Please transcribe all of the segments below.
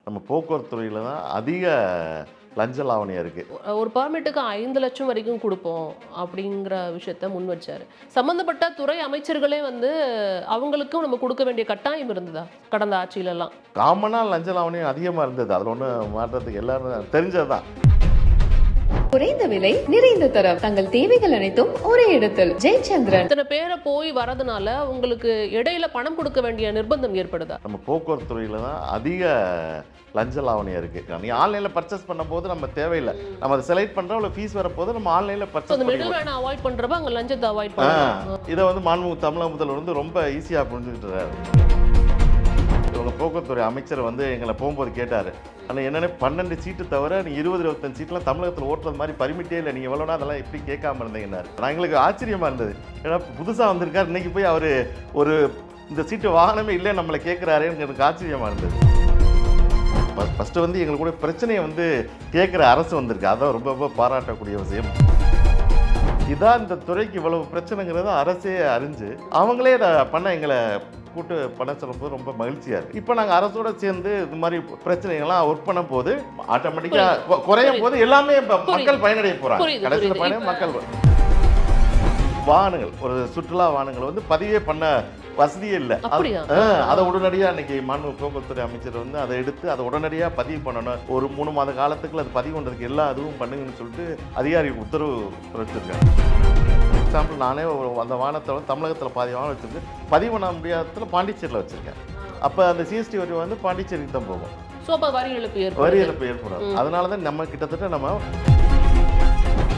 நம்ம போக்குவரத்து துறையில் தான் அதிக லஞ்ச லாவணியம் இருக்குது. ஒரு பெர்மிட்டுக்கு 5 லட்சம் வரைக்கும் குடுப்போம் அப்படிங்கிற விஷயத்த முன் வச்சாரு. சம்மந்தப்பட்ட துறை அமைச்சர்களே வந்து அவங்களுக்கும் நம்ம குடுக்க வேண்டிய கட்டாயம் இருந்ததா? கடந்த ஆட்சியிலலாம். காமனாக லஞ்ச லாவணியம் அதிகமாக இருந்தது. அதில் ஒன்றும் மாற்றத்துக்கு எல்லாரும் தெரிஞ்சது தான். குறைந்த விலை நிறைந்த தரம் தங்கள் தேவைகள் அனைத்தும் ஒரே இடத்தில். ஜெயச்சந்திரன். இத்தனை பேரை போய் வரதுனால உங்களுக்கு இடையில பணம் கொடுக்க வேண்டிய நிர்பந்தம் ஏற்படுதா? நம்ம போக்குவரத்து துறையில் தான் அதிக லஞ்ச லாவணியம் இருக்குது. நீ ஆன்லைனில் பர்ச்சேஸ் பண்ணும்போது நம்ம தேவையில்லை, நம்ம அதை செலக்ட் பண்ணுறோம், அவ்வளோ ஃபீஸ் வரப்போது நம்ம ஆன்லைனில் பர்ச்சேஸ் அந்த மிடில் பண்ணி மேனை அவாய்ட் பண்றப்ப அங்க லஞ்சத்தை அவாய்ட் பண்ணலாம். இதை வந்து மாண்புமிகு தமிழக முதல்வர் வந்து ரொம்ப ஈஸியாக புரிஞ்சுக்கிட்டு இவங்க போக்குவரத்துறை அமைச்சர் வந்து எங்களை போகும்போது கேட்டார், ஆனால் என்னென்ன 12 சீட்டு தவிர நீ 20-25 சீட்லாம் தமிழகத்தில் ஓட்டுறது மாதிரி பர்மிட்டே இல்லை, நீங்கள் எவ்வளோனா அதெல்லாம் எப்படி கேட்காம இருந்தீங்கன்னாரு. நான் எங்களுக்கு ஆச்சரியமாக இருந்தது. ஏன்னா புதுசாக வந்திருக்கார், இன்றைக்கி போய் அவர் ஒரு இந்த சீட்டு வாகனமே இல்லை நம்மளை கேட்குறாருன்னு எனக்கு ஆச்சரியமாக இருந்தது. ஃபஸ்ட்டு வந்து எங்களுக்கு கூட பிரச்சனையை வந்து கேட்குற அரசு வந்திருக்கு, அதான் ரொம்ப ரொம்ப பாராட்டக்கூடிய விஷயம். இதான் இந்த துறைக்கு இவ்வளவு பிரச்சனைங்கிறத அரசே அறிஞ்சு அவங்களே இதை பண்ண எங்களை கூட்டு பண்ண சொல்லும்போது ரொம்ப மகிழ்ச்சியாக இருக்குது. இப்போ நாங்கள் அரசோட சேர்ந்து இது மாதிரி பிரச்சனைகள்லாம் ஒர்க் பண்ண போது ஆட்டோமேட்டிக்காக குறையும் போது எல்லாமே இப்போ மக்கள் பயனடைய போகிறாங்க. கடைசியில் பயணம் மக்கள் வாகனங்கள், ஒரு சுற்றுலா வாகனங்கள் வந்து பதிவே பண்ண வசதியே இல்லை. அதை உடனடியாக இன்னைக்கு மாண்பு போக்குவரத்துறை அமைச்சர் வந்து அதை எடுத்து அதை உடனடியாக பதிவு பண்ணணும். ஒரு 3 மாத காலத்துக்குள்ள அது பதிவு பண்ணுறதுக்கு எல்லா இதுவும் பண்ணுங்கன்னு சொல்லிட்டு அதிகாரி உத்தரவு பிறப்பிச்சிருக்காங்க. எக்ஸாம்பிள் நானே அந்த வாகனத்தை வந்து தமிழகத்தில் பாதி வாகனம் வச்சுருக்கு, பதிவு பண்ண முடியாததுல பாண்டிச்சேரியில் வச்சுருக்கேன். அப்போ அந்த ஜிஎஸ்டி வரி வந்து பாண்டிச்சேரிக்கு தான் போகும். ஸோ அப்போ வரி இழப்பு ஏற்படும். அதனால தான் நம்ம கிட்டத்தட்ட நம்ம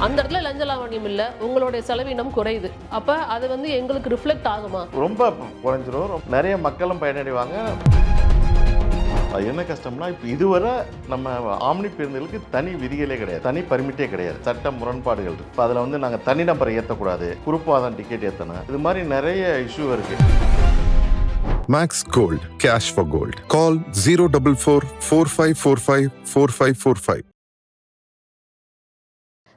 அந்த இடத்துல லஞ்ச லாவணியம் இல்லை, உங்களுடைய செலவினம் குறையுது. அப்போ அது வந்து எங்களுக்கு ரிஃப்ளெக்ட் ஆகுமா? ரொம்ப குறைஞ்சிரும். நிறைய மக்களும் பயனடைவாங்க. அது என்ன கஷ்டம்னா, இப்போ இதுவரை நம்ம ஆம்னி பேருந்துகளுக்கு தனி விதிகளே கிடையாது, தனி பர்மிட்டே கிடையாது, சட்ட முரண்பாடுகள் இருக்குது. இப்போ அதில் வந்து நாங்கள் தனி நம்பரை ஏற்றக்கூடாது, குரூப்பாக தான் டிக்கெட் ஏற்றணும், இது மாதிரி நிறைய இஷ்யூ இருக்குது. Max Gold, cash for gold. Call 044 4545 4545.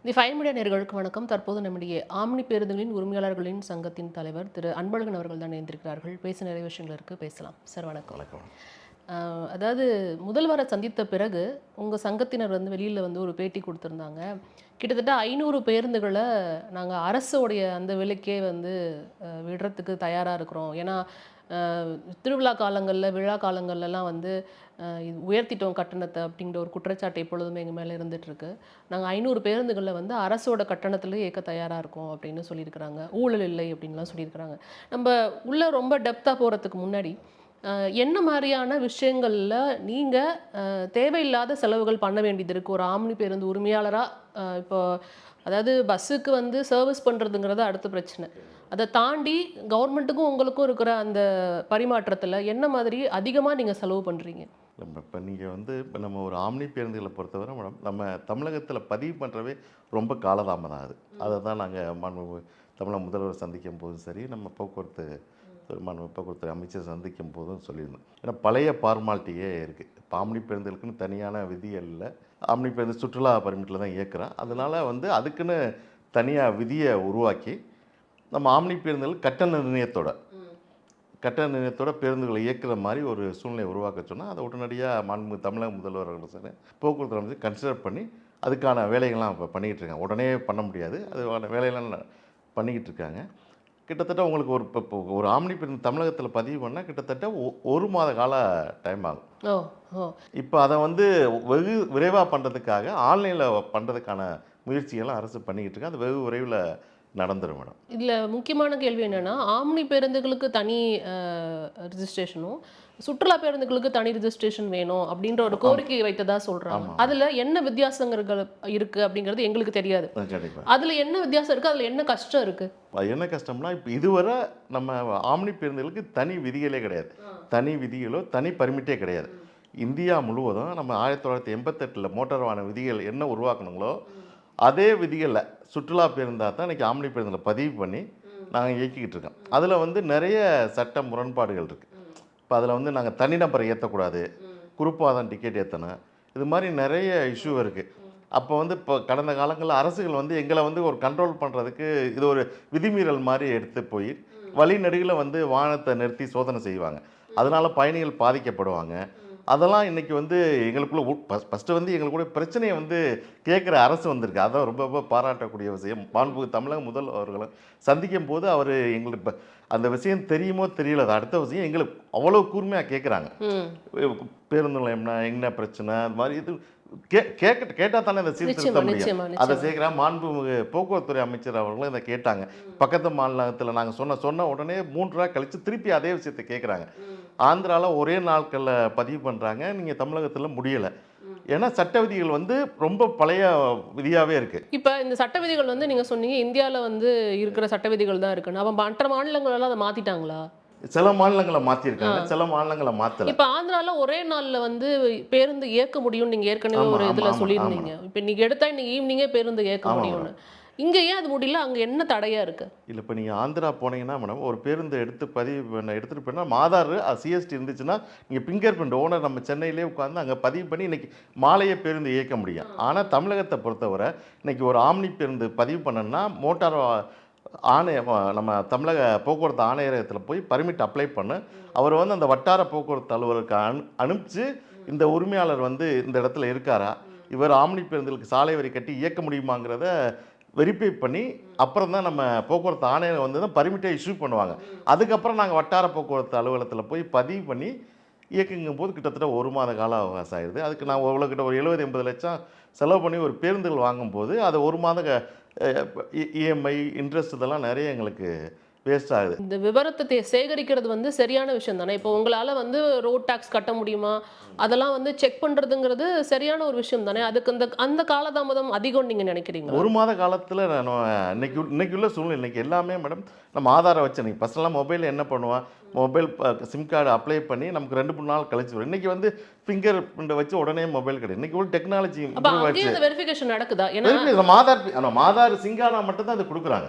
The five media நேயர்களுக்கு வணக்கம். தற்போது நம்முடைய ஆம்னி பேருந்துகளின் உரிமையாளர்களின் சங்கத்தின் தலைவர் திரு அன்பழகன் அவர்கள் தான் இணைந்திருக்கிறார்கள். பேச நிறைய விஷயங்கள் இருக்குது, பேசலாம். சார் வணக்கம். வணக்கம். அதாவது முதல்வரை சந்தித்த பிறகு உங்கள் சங்கத்தினர் வந்து வெளியில் வந்து ஒரு பேட்டி கொடுத்துருந்தாங்க. கிட்டத்தட்ட 500 பேருந்துகளை நாங்கள் அரசோடைய அந்த விலைக்கே வந்து விடுறதுக்கு தயாராக இருக்கிறோம். ஏன்னா திருவிழா காலங்களில் விழா காலங்கள்லாம் வந்து உயர்த்திட்டோம் கட்டணத்தை அப்படிங்கிற ஒரு குற்றச்சாட்டு எப்பொழுதுமே எங்கள் மேலே இருந்துகிட்ருக்கு. நாங்கள் 500 பேருந்துகளில் வந்து அரசோட கட்டணத்தில் ஏற்க தயாராக இருக்கோம் அப்படின்னு சொல்லியிருக்கிறாங்க. ஊழல் இல்லை அப்படின்லாம் சொல்லியிருக்கிறாங்க. நம்ம உள்ளே ரொம்ப டெப்த்தாக போகிறதுக்கு முன்னாடி என்ன மாதிரியான விஷயங்களில் நீங்கள் தேவையில்லாத செலவுகள் பண்ண வேண்டியது இருக்குது ஒரு ஆம்னி பேருந்து உரிமையாளராக? இப்போ அதாவது பஸ்ஸுக்கு வந்து சர்வீஸ் பண்ணுறதுங்கிறது அடுத்த பிரச்சனை. அதை தாண்டி கவர்மெண்ட்டுக்கும் உங்களுக்கும் இருக்கிற அந்த பரிமாற்றத்தில் என்ன மாதிரி அதிகமாக நீங்கள் செலவு பண்ணுறீங்க? இப்போ நீங்கள் வந்து இப்போ நம்ம ஒரு ஆம்னி பேருந்துகளை பொறுத்தவரை மேடம், நம்ம தமிழகத்தில் பதிவு பண்ணுறவே ரொம்ப காலதாமதம் ஆகுது. அதை தான் நாங்கள் மாண்பு தமிழக முதல்வர் சந்திக்கும் போதும் சரி, நம்ம போக்குவரத்து அமைச்சர் சந்திக்கும் போதும் சொல்லியிருந்தோம். ஏன்னா பழைய ஃபார்மாலிட்டியே இருக்குது. இப்போ ஆம்னி பேருந்துகளுக்குன்னு தனியான விதிகள் இல்லை. ஆம்னி பேருந்து சுற்றுலா பர்மிட்டில் தான் இயக்குறோம். அதனால் வந்து அதுக்குன்னு தனியாக விதியை உருவாக்கி நம்ம ஆம்னி பேருந்துகள் கட்டண நிர்ணயத்தோட பேருந்துகளை இயக்குற மாதிரி ஒரு சூழ்நிலை உருவாக்க சொன்னால் அதை உடனடியாக மாண்பு தமிழக முதல்வர் சரி போக்குவரத்து அமைச்சர் கன்சிடர் பண்ணி அதுக்கான வேலைகள்லாம் இப்போ பண்ணிக்கிட்டு இருக்காங்க. உடனே பண்ண முடியாது, அதுக்கான வேலைகள்லாம் பண்ணிக்கிட்டு இருக்காங்க. கிட்டத்தட்ட உங்களுக்கு இப்போ ஒரு ஆம்னி பேருந்து தமிழகத்தில் பதிவு பண்ணால் கிட்டத்தட்ட 1 மாத கால டைம் ஆகும். இப்போ அதை வந்து வெகு விரைவாக பண்ணுறதுக்காக ஆன்லைனில் பண்ணுறதுக்கான முயற்சிகள்லாம் அரசு பண்ணிக்கிட்டு இருக்கு. அது வெகு விரைவில் நடந்துடும் மேடம். இதில் முக்கியமான கேள்வி என்னென்னா, ஆம்னி பேருந்துகளுக்கு தனி ரிஜிஸ்ட்ரேஷனும் சுற்றுலா பேருந்துகளுக்கு தனி ரிஜிஸ்ட்ரேஷன் வேணும் அப்படின்ற ஒரு கோரிக்கை வைத்ததா சொல்கிறாங்க. அதில் என்ன வித்தியாசங்கள் இருக்குது அப்படிங்கிறது எங்களுக்கு தெரியாது. அதில் என்ன வித்தியாசம் இருக்குது, அதில் என்ன கஷ்டம் இருக்குது? அது என்ன கஷ்டம்னா, இப்போ இதுவரை நம்ம ஆம்னி பேருந்துகளுக்கு தனி விதிகளே கிடையாது, தனி விதிகளோ தனி பர்மிட்டே கிடையாது. இந்தியா முழுவதும் நம்ம 1988 மோட்டார் வாகன விதிகள் என்ன உருவாக்கணுங்களோ அதே விதிகளில் சுற்றுலா பேருந்தாக தான் இன்றைக்கி ஆம்னி பேருந்தில் பதிவு பண்ணி நாங்கள் இயக்கிக்கிட்டு இருக்கோம். அதில் வந்து நிறைய சட்ட முரண்பாடுகள் இருக்குது. இப்போ அதில் வந்து நாங்கள் தனி நம்பரை ஏற்றக்கூடாது, குரூப்பாக தான் டிக்கெட் ஏற்றணும், இது மாதிரி நிறைய இஷ்யூ இருக்குது. அப்போ வந்து இப்போ கடந்த காலங்களில் அரசுகள் வந்து எங்களை வந்து ஒரு கண்ட்ரோல் பண்ணுறதுக்கு இது ஒரு விதிமீறல் மாதிரி எடுத்து போய் வழிநெடுகில் வந்து வாகனத்தை நிறுத்தி சோதனை செய்வாங்க. அதனால் பயணிகள் பாதிக்கப்படுவாங்க. அதெல்லாம் இன்னைக்கு வந்து எங்களுக்குள்ள ஃபஸ்ட்டு வந்து எங்களுக்குள்ள பிரச்சனையை வந்து கேட்குற அரசு வந்திருக்கு. அதான் ரொம்ப ரொம்ப பாராட்டக்கூடிய விஷயம். மாண்புமிகு தமிழக முதல்வர் அவர்களை சந்திக்கும் போது அவர் எங்களுக்கு இப்போ அந்த விஷயம் தெரியுமோ தெரியல, அது அடுத்த விஷயம் எங்களுக்கு அவ்வளோ கூர்மையாக கேட்குறாங்க. பேருந்து நிலையம்னா என்ன பிரச்சனை, அது மாதிரி இது கேட்டால் தானே இதை சீர்திருத்த முடியும். அதை சேர்க்கிற மாண்புமிகு போக்குவரத்துறை அமைச்சர் அவர்களும் இதை கேட்டாங்க. பக்கத்து மாநிலத்தில் நாங்கள் சொன்ன உடனே 3 நாள் கழித்து திருப்பி அதே விஷயத்தை கேட்குறாங்க. ஆந்திராவில் ஒரே நாட்களில் பதிவு பண்ணுறாங்க, நீங்கள் தமிழகத்தில் முடியலை. ஏன்னா சட்ட விதிகள் வந்து ரொம்ப பழைய விதியாகவே இருக்குது. இப்போ இந்த சட்ட விதிகள் வந்து நீங்கள் சொன்னீங்க இந்தியாவில் வந்து இருக்கிற சட்ட விதிகள் தான் இருக்குன்னு. அப்போ மற்ற மாநிலங்களெல்லாம் அதை மாற்றிட்டாங்களா? சில மாநிலங்களை மாற்றிருக்காங்க, சில மாநிலங்களை மாற்றலை. இப்போ ஆந்திராவில் ஒரே நாளில் வந்து பேருந்து இயக்க முடியும்னு நீங்கள் ஏற்கனவே ஒரு இதில் சொல்லியிருந்தீங்க. இப்போ இன்னைக்கு எடுத்தால் இன்னைக்கு ஈவினிங்கே பேருந்து இயக்க முடியும்னு. இங்கே ஏன் அது முடியல? அங்கே என்ன தடையாக இருக்குது? இல்லை, இப்போ நீங்கள் ஆந்திரா போனீங்கன்னா மேடம், ஒரு பேருந்து எடுத்துகிட்டு போனால் ஆதார் சிஎஸ்டி இருந்துச்சுன்னா நீங்கள் ஃபிங்கர் பிரிண்ட் ஓனர் நம்ம சென்னையிலே உட்காந்து அங்கே பதிவு பண்ணி இன்றைக்கி மாலையே பேருந்து இயக்க முடியும். ஆனால் தமிழகத்தை பொறுத்தவரை இன்றைக்கி ஒரு ஆம்னி பேருந்து பதிவு பண்ணணும்னா மோட்டார் நம்ம தமிழக போக்குவரத்து ஆணையரகத்தில் போய் பர்மிட் அப்ளை பண்ணு, அவர் வந்து அந்த வட்டார போக்குவரத்து அலுவலருக்கு அனுப்பிச்சு இந்த உரிமையாளர் வந்து இந்த இடத்துல இருக்காரா, இவர் ஆம்னி பேருந்துகளுக்கு சாலை வரி கட்டி இயக்க முடியுமாங்கிறத வெரிஃபை பண்ணி அப்புறம் தான் நம்ம போக்குவரத்து ஆணையர் வந்து தான் பர்மிட்டை இஷ்யூ பண்ணுவாங்க. அதுக்கப்புறம் நாங்கள் வட்டார போக்குவரத்து அலுவலகத்தில் போய் பதிவு பண்ணி இயக்குங்கும் போது கிட்டத்தட்ட 1 மாத கால அவகாசம் ஆயிடுது. அதுக்கு நான் கிட்ட ஒரு 70-80 லட்சம் செலவு பண்ணி ஒரு பேருந்துகள் வாங்கும்போது அது 1 மாத இஎம்ஐ இன்ட்ரெஸ்ட் இதெல்லாம் நிறைய எங்களுக்கு வேஸ்ட் ஆகுது. இந்த விவரத்தை சேகரிக்கிறது வந்து சரியான விஷயம் தானே. இப்போ உங்களால் வந்து ரோட் டேக்ஸ் கட்ட முடியுமா, அதெல்லாம் வந்து செக் பண்ணுறதுங்கிறது சரியான ஒரு விஷயம் தானே. அதுக்கு அந்த காலதாமதம் அதிகம் நீங்கள் நினைக்கிறீங்க? 1 மாத காலத்தில் இன்னைக்கு உள்ள சூழ்நிலை இன்னைக்கு எல்லாமே மேடம் நம்ம ஆதாரம் வச்சு நீங்கள் ஃபஸ்ட்டெல்லாம் மொபைலில் என்ன பண்ணுவோம், மொபைல் சிம் கார்டு அப்ளை பண்ணி நமக்கு 2-3 நாள் கழிச்சு வரும். இன்றைக்கி வந்து ஃபிங்கர் பிரிண்ட் வச்சு உடனே மொபைல் கிடையாது. இன்றைக்கி உள்ள டெக்னாலஜி வெரிஃபிகேஷன் நடக்குதா? நம்ம ஆதார் சிங்கானா மட்டும் தான் அது கொடுக்குறாங்க.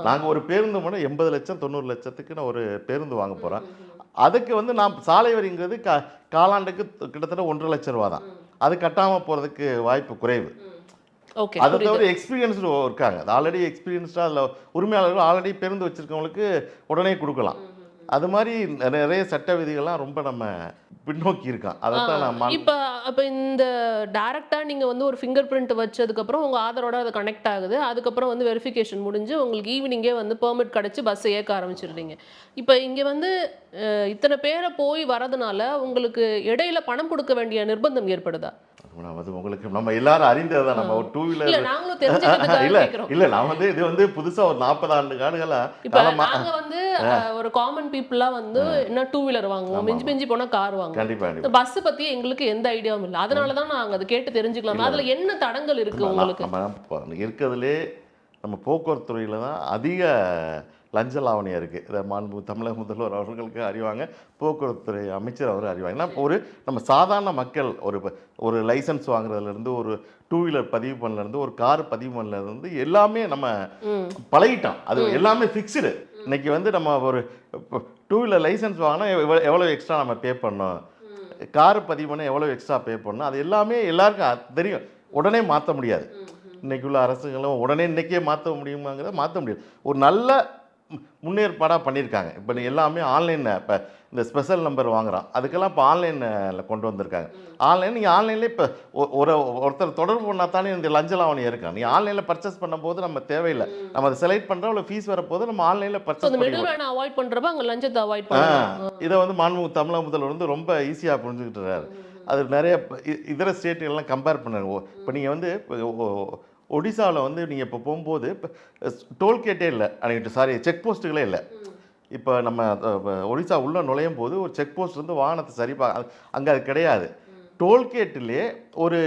நாங்கள் ஒரு பேருந்து மட்டும் 80 லட்சம் 90 லட்சத்துக்கு நான் ஒரு பேருந்து வாங்க போகிறேன். அதுக்கு வந்து நான் சாலை வரிங்கிறது காலாண்டுக்கு கிட்டத்தட்ட 1.5 லட்சம் ரூபா தான். அது கட்டாமல் போகிறதுக்கு வாய்ப்பு குறைவு. அதை தவிர எக்ஸ்பீரியன்ஸ்டு இருக்காங்க, அது ஆல்ரெடி எக்ஸ்பீரியன்ஸ்டாக அதில் உரிமையாளர்கள் ஆல்ரெடி பேருந்து வச்சுருக்கவங்களுக்கு உடனே கொடுக்கலாம். அது மாதிரி நிறைய சட்ட விதிகள்லாம் ரொம்ப நம்ம பின்னோக்கி இருக்கான். அதைத்தான் நான் இப்போ இந்த டைரெக்டாக நீங்கள் வந்து ஒரு ஃபிங்கர் பிரிண்ட் வச்சதுக்கப்புறம் உங்கள் ஆதாரோட அதை கனெக்ட் ஆகுது. அதுக்கப்புறம் வந்து வெரிஃபிகேஷன் முடிஞ்சு உங்களுக்கு ஈவினிங்கே வந்து பெர்மிட் கிடச்சி பஸ் இயக்க ஆரம்பிச்சிடுறீங்க. இப்போ இங்கே வந்து இத்தனை பேரை போய் வரதுனால உங்களுக்கு இடையில பணம் கொடுக்க வேண்டிய நிர்பந்தம் ஏற்படுதா? அது உங்களுக்கு நம்ம எல்லாரும் அறிந்தது தான். நம்ம ஒரு 2 வீலர் இல்லை, நான் வந்து இது வந்து புதுசாக ஒரு 40 ஆண்டு காடுகளாக வந்து ஒரு காமன் பீப்புளாக வந்து என்ன 2 வீலர் வாங்குவோம், மிஞ்சி போனால் கார் வாங்குவோம். கண்டிப்பாக பஸ் பற்றி எங்களுக்கு எந்த ஐடியாவும் இல்லை. அதனால தான் நாங்கள் அதை கேட்டு தெரிஞ்சுக்கலாம். அதில் என்ன தடங்கள் இருக்குது உங்களுக்கு? நம்ம இருக்கிறதுலே நம்ம போக்குவரத்து துறையில் தான் அதிக லஞ்ச லாவணியாக இருக்குது. இதை மாண்புமிகு தமிழக முதல்வர் அவர்களுக்கு அறிவாங்க, போக்குவரத்துறை அமைச்சர் அவர் அறிவாங்க. ஏன்னா நம்ம சாதாரண மக்கள் ஒரு லைசன்ஸ் வாங்குறதுலேருந்து, ஒரு 2 வீலர் பதிவு பண்ணலேருந்து, ஒரு கார் பதிவு பண்ணலேருந்து எல்லாமே நம்ம பழகிட்டோம். அது எல்லாமே ஃபிக்ஸ்டு. இன்றைக்கி வந்து நம்ம ஒரு 2 வீலர் லைசன்ஸ் வாங்கினா எவ்வளோ எக்ஸ்ட்ரா நம்ம பே பண்ணோம், கார் பதிவு பண்ண எவ்வளோ எக்ஸ்ட்ரா பே பண்ணோம், அது எல்லாமே எல்லாருக்கும் தெரியும். உடனே மாற்ற முடியாது. இன்றைக்கி உள்ள அரசுகளும் உடனே இன்றைக்கே மாற்ற முடியுமாங்கிறத மாற்ற முடியாது. ஒரு நல்ல முன்னேற்பாடாக பண்ணியிருக்காங்க. இப்போ எல்லாமே ஆன்லைனில் இப்போ இந்த ஸ்பெஷல் நம்பர் வாங்குகிறோம், அதுக்கெல்லாம் இப்போ ஆன்லைனில் கொண்டு வந்திருக்காங்க. நீங்கள் ஆன்லைனில் இப்போ ஒருத்தர் தொடர்பு பண்ணால் தானே இந்த லஞ்ச லாவணி இருக்காங்க. நீங்கள் ஆன்லைனில் பர்ச்சேஸ் பண்ணும்போது நம்ம தேவையில்லை, நம்ம அதை செலக்ட் பண்ணுறோம், அவ்வளோ ஃபீஸ் வரப்போது நம்ம ஆன்லைனில் பர்ச்சேஸ் பண்ணுவோம். அவாய்ட் பண்ணுறப்ப அங்கே லஞ்சத்தை அவாய்ட் பண்ணுவோம். இதை வந்து மாண்புமிகு தமிழக முதல்வர் வந்து ரொம்ப ஈஸியாக புரிஞ்சுக்கிட்டுறாரு. அது நிறைய இதர ஸ்டேட்டுகள்லாம் கம்பேர் பண்ணுறாங்க. இப்போ நீங்கள் வந்து ஒடிசாவில் வந்து நீங்கள் இப்போ போகும்போது இப்போ டோல்கேட்டே இல்லை, செக் போஸ்ட்டுகளே இல்லை. இப்போ நம்ம ஒடிசா உள்ளே நுழையும் போது ஒரு செக் போஸ்ட் வந்து வாகனத்தை அங்கே அது கிடையாது. டோல்கேட்டிலே ஒரு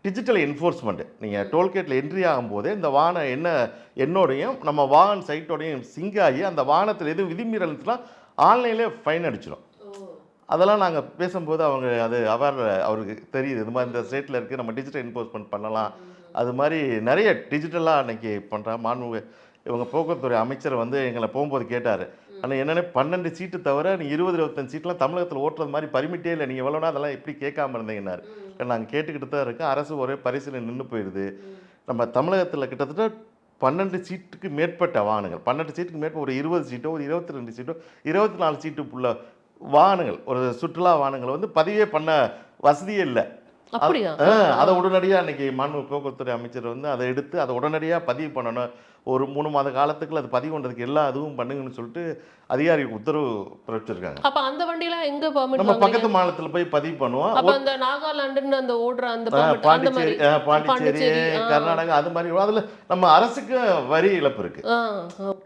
டிஜிட்டல் என்ஃபோர்ஸ்மெண்ட்டு, நீங்கள் டோல்கேட்டில் என்ட்ரி ஆகும்போதே இந்த வாகனம் என்னோடையும் நம்ம வாகன சைட்டோடையும் சிங்க் ஆகி அந்த வாகனத்தில் எதுவும் விதிமீறல்னா ஆன்லைன்லேயே ஃபைன் அடிச்சிடும். அதெல்லாம் நாங்கள் பேசும்போது அவங்க அது அவருக்கு தெரியுது, இது மாதிரி இந்த ஸ்டேட்டில் இருக்குது, நம்ம டிஜிட்டல் என்ஃபோர்ஸ்மெண்ட் பண்ணலாம். அது மாதிரி நிறைய டிஜிட்டலாக அன்றைக்கி பண்ணுறாங்க. மாண்புமிகு இவங்க போக்குவரத்துறை அமைச்சர் வந்து எங்களை போகும்போது கேட்டார், ஆனால் என்னென்ன 12 சீட்டு தவிர நீ 20-25 சீட்லாம் தமிழகத்தில் ஓட்டுறது மாதிரி பர்மிட்டே இல்லை, நீங்கள் எவ்வளோனா அதெல்லாம் எப்படி கேட்காம இருந்தீங்கன்னாரு. நாங்கள் கேட்டுக்கிட்டு தான் இருக்கோம். அரசு ஒரே பரிசீலனை நின்று போயிடுது. நம்ம தமிழகத்தில் கிட்டத்தட்ட 12 சீட்டுக்கு மேற்பட்ட வாகனங்கள், 12 சீட்டுக்கு மேற்பட்ட ஒரு 20 சீட்டோ ஒரு 22 சீட்டோ 24 சீட்டு உள்ள வாகனங்கள் ஒரு சுற்றுலா வாகனங்கள் வந்து பதிவே பண்ண வசதியே இல்லை. அப்படியா? அதை உடனடியாக அன்றைக்கி மாண்பு போக்குவரத்துறை அமைச்சர் வந்து அதை எடுத்து அதை உடனடியாக பதிவு பண்ணணும். ஒரு 3 மாத காலத்துக்குள்ள அது பதிவு பண்ணுறதுக்கு எல்லா இதுவும் பண்ணுங்கன்னு சொல்லிட்டு அதிகாரிகளுக்கு உத்தரவு பிறப்பிச்சிருக்காங்க. அப்ப அந்த வண்டிலாம் எங்க பெர்மிட் நம்ம பக்கத்து மாநிலத்தில் போய் பதிவு பண்ணுவோம். அப்ப அந்த நாகாலாண்டுன்னு அந்த ஓடுற அந்த permit அந்த மாதிரி பாண்டிச்சேரி, கர்நாடகா அது மாதிரி அதில் நம்ம அரசுக்கு வரி இழப்பு இருக்குது.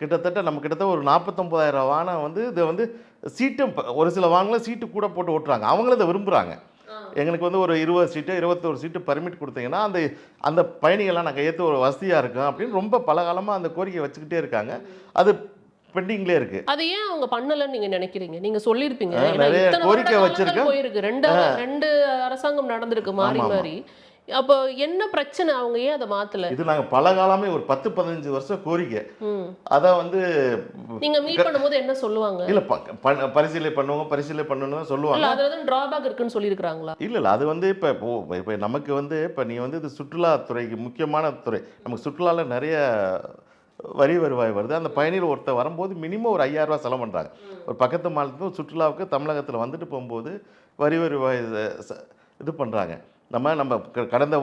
கிட்டத்தட்ட ஒரு 49,000 வாகனம் வந்து இதை வந்து சீட்டும் ஒரு சில வாகனம் சீட்டு கூட போட்டு ஓட்டுறாங்க. அவங்களும் இதை விரும்புகிறாங்க. எங்களுக்கு வந்து ஒரு 20 சீட்டு 21 சீட்டு பர்மிட் கொடுத்தீங்கன்னா அந்த அந்த பயணிகள்லாம் நாங்கள் ஏற்ற ஒரு வசதியாக இருக்கும் அப்படின்னு ரொம்ப பல காலமாக அந்த கோரிக்கை வச்சுக்கிட்டே இருக்காங்க. அது பெண்டிங்லே இருக்கு. அது ஏன் அவங்க பண்ணலன்னு நீங்க நினைக்கிறீங்க? நீங்க சொல்லியிருப்பீங்க நிறைய கோரிக்கை வச்சிருக்கேன். போயிருக்கு ரெண்டு அரசாங்கம் நடந்திருக்கு மாறி மாறி. அப்போ என்ன பிரச்சனை? அவங்க ஏன் அதை மாத்தல? இது நாங்கள் பல காலமே ஒரு 10-15 வருஷம் கோரிக்கை. அதை வந்து நீங்க மீட் பண்ணும்போது என்ன சொல்லுவாங்க? இல்லை பரிசீலனை பண்ணணும்னு சொல்லுவாங்க. அதில் தான் ட்ராபேக் இருக்குன்னு சொல்லியிருக்கிறாங்களா? இல்லை அது வந்து இப்போ நமக்கு வந்து இப்போ நீ வந்து இது சுற்றுலாத்துறைக்கு முக்கியமான துறை. நமக்கு சுற்றுலாவில் நிறைய வரி வருவாய் வருது. அந்த பயணிகள் ஒருத்தர் வரும்போது மினிமம் ஒரு 5,000 ரூபா செலவு பண்ணுறாங்க. ஒரு பக்கத்து மாநிலத்தில் சுற்றுலாவுக்கு தமிழகத்தில் வந்துட்டு போகும்போது வரி வருவாய் இது பண்ணுறாங்க. நம்ம கடந்த